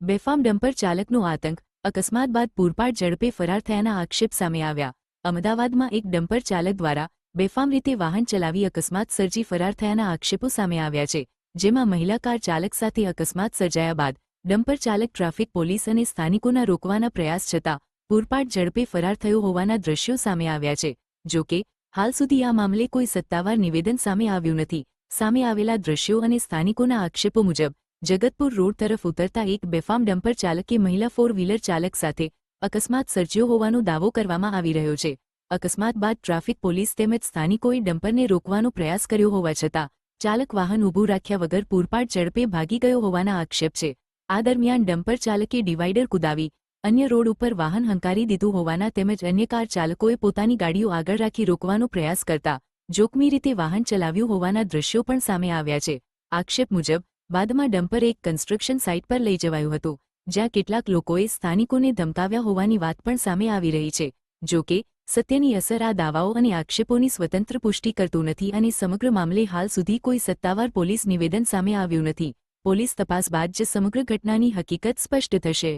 બેફામ ડમ્પર ચાલકનો આતંક, અકસ્માત બાદ પૂરપાટ ઝડપે ફરાર થયાના આક્ષેપ સામે આવ્યા। અમદાવાદમાં એક ડમ્પર ચાલક દ્વારા બેફામ રીતે વાહન ચલાવી અકસ્માત સર્જી ફરાર થયાના આક્ષેપો સામે આવ્યા છે, જેમાં મહિલા કાર ચાલક સાથે અકસ્માત સર્જાયા બાદ ડમ્પર ચાલક ટ્રાફિક પોલીસ અને સ્થાનિકોના રોકવાના પ્રયાસ છતાં પૂરપાટ ઝડપે ફરાર થયો હોવાના દ્રશ્યો સામે આવ્યા છે। જો કે હાલ સુધી આ મામલે કોઈ સત્તાવાર નિવેદન સામે આવ્યું નથી। સામે આવેલા દ્રશ્યો અને સ્થાનિકોના આક્ષેપો મુજબ જગતપુર રોડ તરફ ઉતરતા એક બેફામ ડમ્પર ચાલકે મહિલા ફોર વ્હીલર ચાલક સાથે અકસ્માત સર્જ્યો હોવાનો દાવો કરવામાં આવી રહ્યો છે। અકસ્માત બાદ ટ્રાફિક પોલીસ તેમજ સ્થાનિકોએ ડમ્પરને રોકવાનો પ્રયાસ કર્યો હોવા છતાં ચાલક વાહન ઊભું રાખ્યા વગર પૂરપાટ ઝડપે ભાગી ગયો હોવાના આક્ષેપ છે। આ દરમિયાન ડમ્પર ચાલકે ડિવાઈડર કુદાવી અન્ય રોડ ઉપર વાહન હંકારી દીધું હોવાના તેમજ અન્ય કાર ચાલકોએ પોતાની ગાડીઓ આગળ રાખી રોકવાનો પ્રયાસ કરતા જોખમી રીતે વાહન ચલાવ્યું હોવાના દ્રશ્યો પણ સામે આવ્યા છે। આક્ષેપ મુજબ બાદમાં ડમ્પર એક કન્સ્ટ્રક્શન સાઇટ પર લઈ જવાયું હતું, જ્યાં કેટલાક લોકોએ સ્થાનિકોને ધમકાવ્યા હોવાની વાત પણ સામે આવી રહી છે। જો કે સત્યની અસર આ દાવાઓ અને આક્ષેપોની સ્વતંત્ર પુષ્ટિ કરતું નથી અને સમગ્ર મામલે હાલ સુધી કોઈ સત્તાવાર પોલીસ નિવેદન સામે આવ્યું નથી। પોલીસ તપાસ બાદ જ સમગ્ર ઘટનાની હકીકત સ્પષ્ટ થશે।